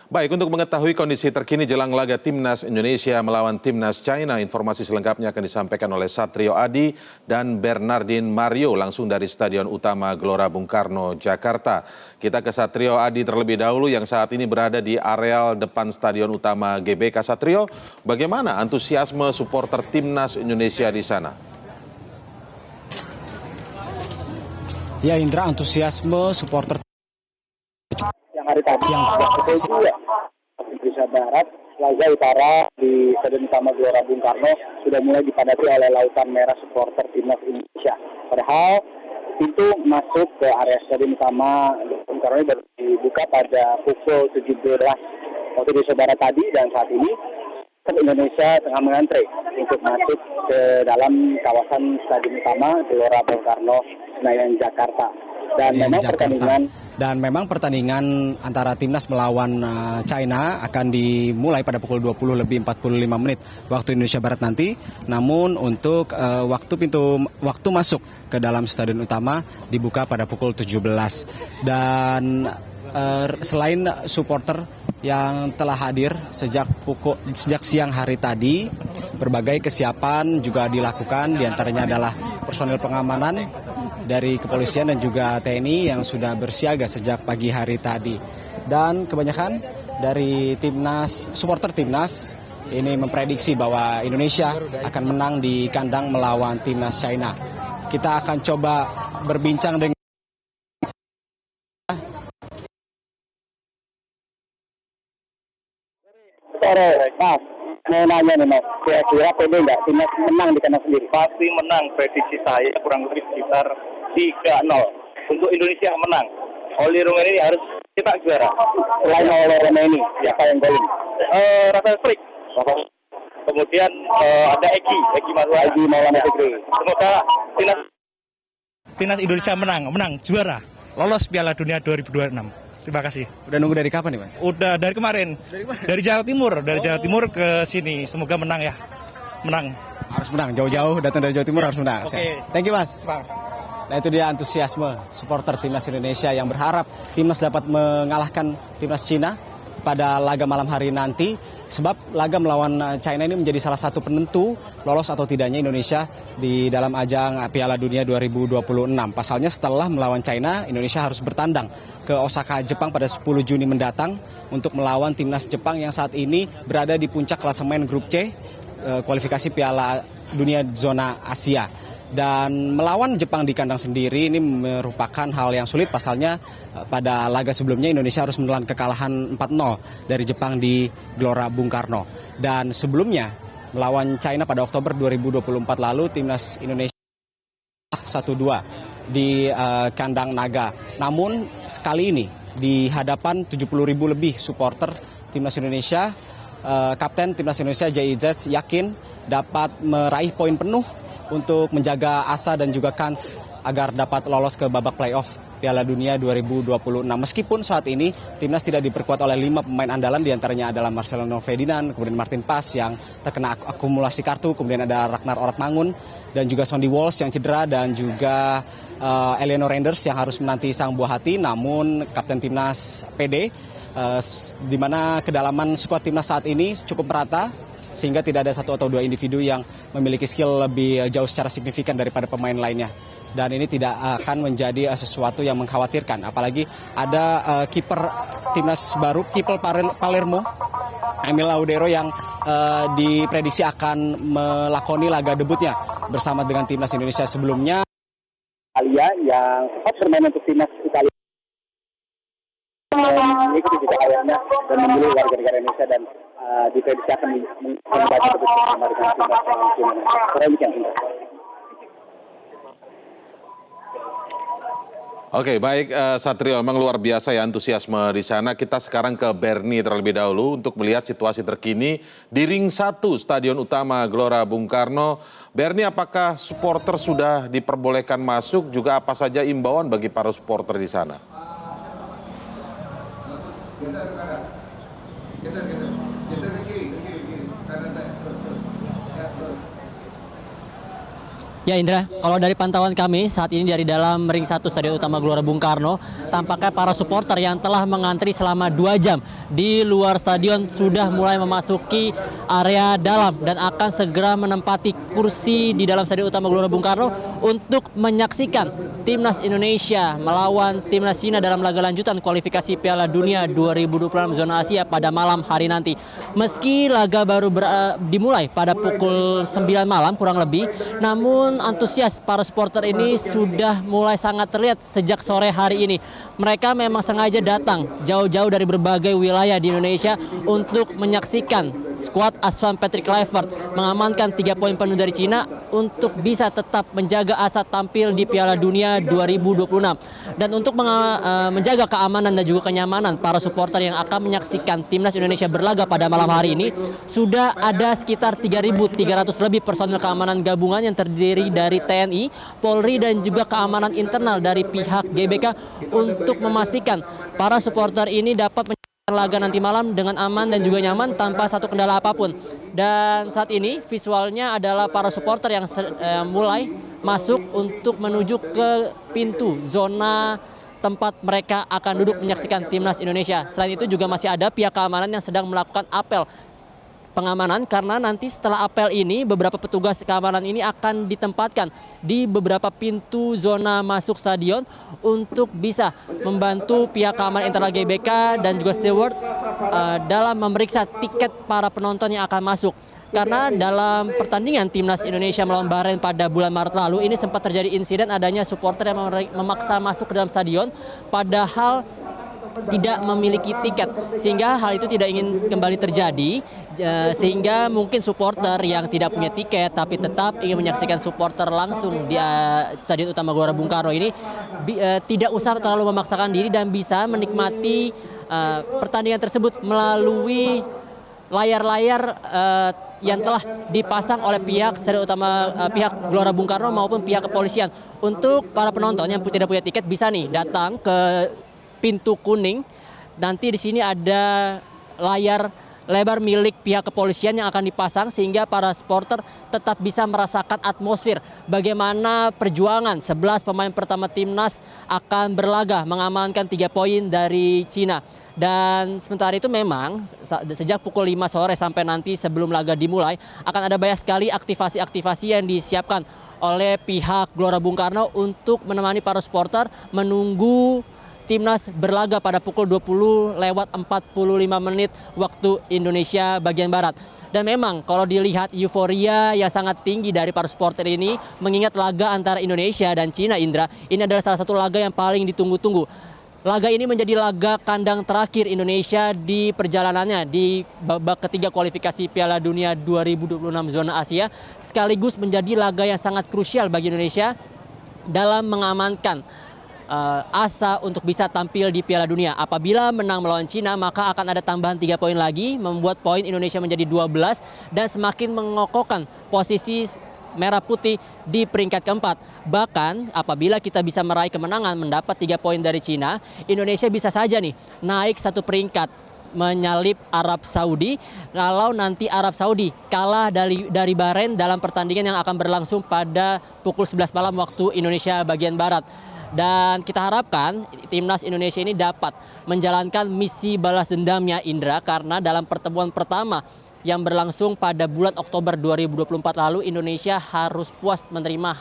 Baik, untuk mengetahui kondisi terkini jelang laga Timnas Indonesia melawan Timnas China, informasi selengkapnya akan disampaikan oleh Satrio Adi dan Bernardin Mario langsung dari Stadion Utama Gelora Bung Karno, Jakarta. Kita ke Satrio Adi terlebih dahulu yang saat ini berada di areal depan Stadion Utama GBK. Satrio, bagaimana antusiasme supporter Timnas Indonesia di sana? Ya Indra, antusiasme supporter yang hari tadi yang pukul 2 Indonesia Barat, Plaza Utara di Stadion Utama Gelora Bung Karno sudah mulai dipadati oleh lautan merah supporter Timnas Indonesia. Padahal pintu masuk ke area Stadion Utama Bung Karno baru dibuka pada pukul 17 waktu Indonesia Barat tadi, dan saat ini Indonesia tengah mengantre untuk masuk ke dalam kawasan Stadion Utama Gelora Bung Karno, Senayan, Jakarta. Dan memang pertandingan antara Timnas melawan China akan dimulai pada pukul 20 lebih 45 menit waktu Indonesia Barat nanti. Namun untuk waktu masuk ke dalam Stadion Utama dibuka pada pukul 17. Dan selain supporter yang telah hadir sejak siang hari tadi, berbagai kesiapan juga dilakukan, diantaranya adalah personel pengamanan dari kepolisian dan juga TNI yang sudah bersiaga sejak pagi hari tadi. Dan kebanyakan dari supporter Timnas ini memprediksi bahwa Indonesia akan menang di kandang melawan Timnas China. Kita akan coba berbincang dengan Mas, mau nanya nih Mas, kira-kira pede nggak Timnas menang di kandang sendiri? Pasti menang, prediksi saya kurang lebih sekitar 3-0 untuk Indonesia menang. Oli Romeni harus kita juara. Selain Oli Romeni, siapa yang golin? Rafael Frik. Kemudian ada Egy Maulana Fikri. Semoga Timnas Indonesia menang juara, lolos Piala Dunia 2026. Terima kasih. Udah nunggu dari kapan nih, Mas? Udah dari kemarin. Dari Jawa Timur ke sini. Semoga menang ya. Menang. Harus menang, jauh-jauh datang dari Jawa Timur harus menang. Oke. Thank you, Mas. Nah, itu dia antusiasme supporter Timnas Indonesia yang berharap Timnas dapat mengalahkan Timnas China pada laga malam hari nanti, sebab laga melawan China ini menjadi salah satu penentu lolos atau tidaknya Indonesia di dalam ajang Piala Dunia 2026. Pasalnya setelah melawan China, Indonesia harus bertandang ke Osaka, Jepang pada 10 Juni mendatang untuk melawan Timnas Jepang yang saat ini berada di puncak klasemen grup C kualifikasi Piala Dunia zona Asia. Dan melawan Jepang di kandang sendiri ini merupakan hal yang sulit, pasalnya pada laga sebelumnya Indonesia harus menelan kekalahan 4-0 dari Jepang di Gelora Bung Karno. Dan sebelumnya melawan China pada Oktober 2024 lalu, Timnas Indonesia 1-2 di kandang Naga. Namun sekali ini di hadapan 70.000 lebih supporter Timnas Indonesia, Kapten Timnas Indonesia JIZ yakin dapat meraih poin penuh untuk menjaga asa dan juga kans agar dapat lolos ke babak playoff Piala Dunia 2026. Meskipun saat ini Timnas tidak diperkuat oleh 5 pemain andalan, diantaranya adalah Marcelino Ferdinand, kemudian Martin Pas yang terkena akumulasi kartu, kemudian ada Ragnar Oratmangun, dan juga Sonny Walsh yang cedera, dan juga Eleanor Renders yang harus menanti sang buah hati. Namun Kapten Timnas PD, di mana kedalaman skuad Timnas saat ini cukup merata, sehingga tidak ada satu atau dua individu yang memiliki skill lebih jauh secara signifikan daripada pemain lainnya. Dan ini tidak akan menjadi sesuatu yang mengkhawatirkan. Apalagi ada kiper Timnas baru, kiper Palermo, Emil Laudero, yang diprediksi akan melakoni laga debutnya bersama dengan Timnas Indonesia. Sebelumnya Italia yang sempat bermain untuk Timnas Italia mengikuti juga ayahnya dan memilih warga negara Indonesia, dan diprediksi akan membaca debut bersama dengan Timnas Indonesia. Oke, baik Satrio, memang luar biasa ya antusiasme di sana. Kita sekarang ke Bernie terlebih dahulu untuk melihat situasi terkini di ring 1 Stadion Utama Gelora Bung Karno. Bernie, apakah supporter sudah diperbolehkan masuk? Juga apa saja imbauan bagi para supporter di sana? Ya Indra, kalau dari pantauan kami saat ini dari dalam ring 1 Stadion Utama Gelora Bung Karno, tampaknya para supporter yang telah mengantri selama 2 jam di luar stadion sudah mulai memasuki area dalam dan akan segera menempati kursi di dalam Stadion Utama Gelora Bung Karno untuk menyaksikan Timnas Indonesia melawan Timnas Cina dalam laga lanjutan kualifikasi Piala Dunia 2026 zona Asia pada malam hari nanti. Meski laga baru dimulai pada pukul 9 malam kurang lebih, namun antusias para supporter ini sudah mulai sangat terlihat sejak sore hari ini. Mereka memang sengaja datang jauh-jauh dari berbagai wilayah di Indonesia untuk menyaksikan skuad asuhan Patrick Kluivert mengamankan 3 poin penuh dari Cina untuk bisa tetap menjaga asa tampil di Piala Dunia 2026. Dan untuk menjaga keamanan dan juga kenyamanan para supporter yang akan menyaksikan Timnas Indonesia berlaga pada malam hari ini, sudah ada sekitar 3.300 lebih personel keamanan gabungan yang terdiri dari TNI, Polri, dan juga keamanan internal dari pihak GBK untuk memastikan para supporter ini dapat menjalankan laga nanti malam dengan aman dan juga nyaman tanpa satu kendala apapun. Dan saat ini visualnya adalah para supporter yang mulai masuk untuk menuju ke pintu zona tempat mereka akan duduk menyaksikan Timnas Indonesia. Selain itu juga masih ada pihak keamanan yang sedang melakukan apel pengamanan, karena nanti setelah apel ini beberapa petugas keamanan ini akan ditempatkan di beberapa pintu zona masuk stadion untuk bisa membantu pihak keamanan internal GBK dan juga steward dalam memeriksa tiket para penonton yang akan masuk. Karena dalam pertandingan Timnas Indonesia melawan Bahrain pada bulan Maret lalu ini sempat terjadi insiden adanya supporter yang memaksa masuk ke dalam stadion padahal tidak memiliki tiket, sehingga hal itu tidak ingin kembali terjadi, sehingga mungkin supporter yang tidak punya tiket tapi tetap ingin menyaksikan supporter langsung di Stadion Utama Gelora Bung Karno ini tidak usah terlalu memaksakan diri dan bisa menikmati pertandingan tersebut melalui layar-layar yang telah dipasang oleh pihak Stadion Utama, pihak Gelora Bung Karno maupun pihak kepolisian. Untuk para penonton yang tidak punya tiket bisa nih datang ke pintu kuning. Nanti di sini ada layar lebar milik pihak kepolisian yang akan dipasang sehingga para supporter tetap bisa merasakan atmosfer bagaimana perjuangan 11 pemain pertama Timnas akan berlaga mengamankan 3 poin dari Cina. Dan sementara itu memang sejak pukul 5 sore sampai nanti sebelum laga dimulai akan ada banyak sekali aktivasi-aktivasi yang disiapkan oleh pihak Gelora Bung Karno untuk menemani para supporter menunggu Timnas berlaga pada pukul 20 lewat 45 menit waktu Indonesia bagian Barat. Dan memang kalau dilihat euforia yang sangat tinggi dari para supporter ini mengingat laga antara Indonesia dan Cina, Indra, ini adalah salah satu laga yang paling ditunggu-tunggu. Laga ini menjadi laga kandang terakhir Indonesia di perjalanannya di babak ketiga kualifikasi Piala Dunia 2026 zona Asia, sekaligus menjadi laga yang sangat krusial bagi Indonesia dalam mengamankan asa untuk bisa tampil di Piala Dunia. Apabila menang melawan Cina, maka akan ada tambahan 3 poin lagi, membuat poin Indonesia menjadi 12 dan semakin mengokohkan posisi merah putih di peringkat keempat. Bahkan apabila kita bisa meraih kemenangan mendapat 3 poin dari Cina, Indonesia bisa saja nih naik 1 peringkat menyalip Arab Saudi kalau nanti Arab Saudi kalah dari Bahrain dalam pertandingan yang akan berlangsung pada pukul 11 malam waktu Indonesia bagian Barat. Dan kita harapkan Timnas Indonesia ini dapat menjalankan misi balas dendamnya, Indra, karena dalam pertemuan pertama yang berlangsung pada bulan Oktober 2024 lalu Indonesia harus puas menerima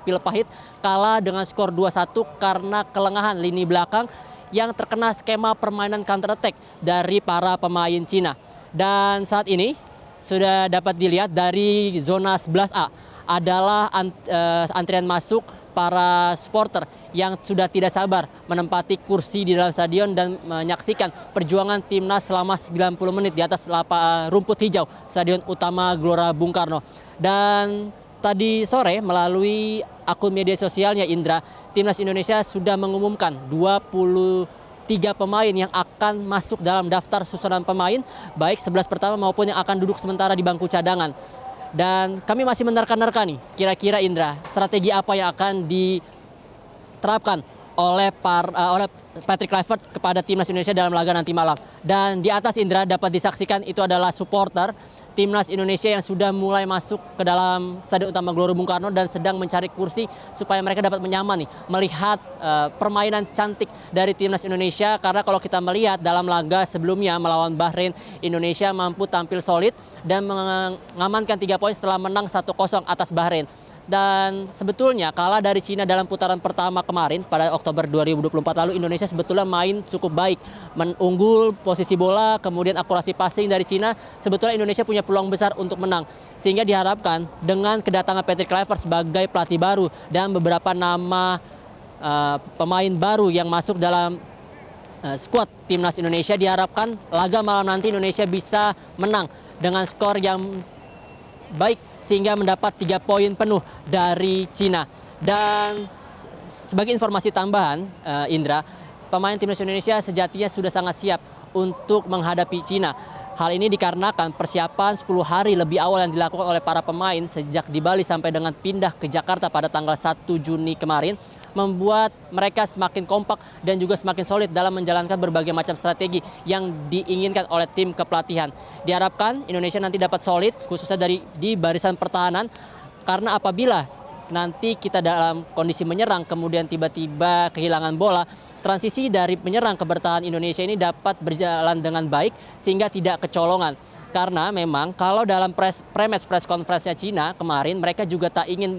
pil pahit kalah dengan skor 2-1 karena kelengahan lini belakang yang terkena skema permainan counter attack dari para pemain Cina. Dan saat ini sudah dapat dilihat dari zona 11A adalah antrian masuk para supporter yang sudah tidak sabar menempati kursi di dalam stadion dan menyaksikan perjuangan Timnas selama 90 menit di atas rumput hijau Stadion Utama Gelora Bung Karno. Dan tadi sore melalui akun media sosialnya, Indra, Timnas Indonesia sudah mengumumkan 23 pemain yang akan masuk dalam daftar susunan pemain, baik 11 pertama maupun yang akan duduk sementara di bangku cadangan. Dan kami masih menerka-nerka nih, kira-kira Indra, strategi apa yang akan diterapkan oleh Patrick Kluivert kepada Timnas Indonesia dalam laga nanti malam. Dan di atas, Indra, dapat disaksikan itu adalah supporter timnas Indonesia yang sudah mulai masuk ke dalam Stadion Utama Gelora Bung Karno dan sedang mencari kursi supaya mereka dapat menyaman nih melihat permainan cantik dari timnas Indonesia, karena kalau kita melihat dalam laga sebelumnya melawan Bahrain, Indonesia mampu tampil solid dan mengamankan 3 poin setelah menang 1-0 atas Bahrain. Dan sebetulnya kalah dari Cina dalam putaran pertama kemarin pada Oktober 2024 lalu, Indonesia sebetulnya main cukup baik, unggul posisi bola, kemudian akurasi passing dari Cina. Sebetulnya Indonesia punya peluang besar untuk menang, sehingga diharapkan dengan kedatangan Patrick Kluivert sebagai pelatih baru dan beberapa nama pemain baru yang masuk dalam skuad timnas Indonesia, diharapkan laga malam nanti Indonesia bisa menang dengan skor yang baik sehingga mendapat 3 poin penuh dari Cina. Dan sebagai informasi tambahan, Indra, pemain timnas Indonesia sejatinya sudah sangat siap untuk menghadapi Cina. Hal ini dikarenakan persiapan 10 hari lebih awal yang dilakukan oleh para pemain sejak di Bali sampai dengan pindah ke Jakarta pada tanggal 1 Juni kemarin, membuat mereka semakin kompak dan juga semakin solid dalam menjalankan berbagai macam strategi yang diinginkan oleh tim kepelatihan. Diharapkan Indonesia nanti dapat solid, khususnya di barisan pertahanan, karena apabila nanti kita dalam kondisi menyerang kemudian tiba-tiba kehilangan bola, transisi dari penyerang ke bertahan Indonesia ini dapat berjalan dengan baik sehingga tidak kecolongan. Karena memang kalau dalam pre-match press conference-nya Cina kemarin, mereka juga tak ingin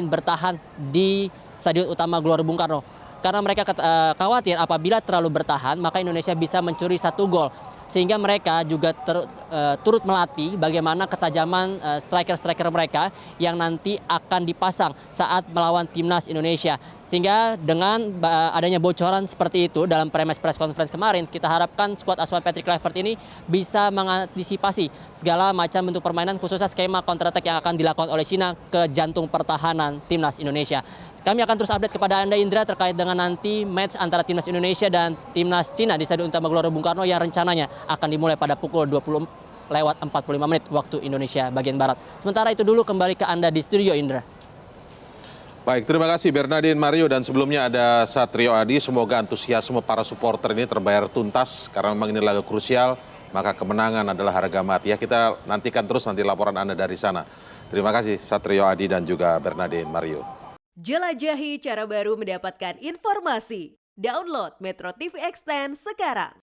bertahan di Stadion Utama Gelora Bung Karno. Karena mereka khawatir apabila terlalu bertahan, maka Indonesia bisa mencuri 1 gol. Sehingga mereka juga turut melatih bagaimana ketajaman striker-striker mereka yang nanti akan dipasang saat melawan timnas Indonesia. Sehingga dengan adanya bocoran seperti itu dalam pre-match press conference kemarin, kita harapkan skuad asuhan Patrick Kluivert ini bisa mengantisipasi segala macam bentuk permainan, khususnya skema counter attack yang akan dilakukan oleh Cina ke jantung pertahanan timnas Indonesia. Kami akan terus update kepada Anda, Indra, terkait dengan nanti match antara timnas Indonesia dan timnas Cina di Stadion Utama Gelora Bung Karno yang rencananya akan dimulai pada pukul 20:45 waktu Indonesia bagian Barat. Sementara itu dulu, kembali ke Anda di studio, Indra. Baik, terima kasih Bernardin Mario, dan sebelumnya ada Satrio Adi. Semoga antusiasme para supporter ini terbayar tuntas karena memang ini laga krusial, maka kemenangan adalah harga mati. Ya, kita nantikan terus nanti laporan Anda dari sana. Terima kasih Satrio Adi dan juga Bernardin Mario. Jelajahi cara baru mendapatkan informasi. Download Metro TV Extend sekarang.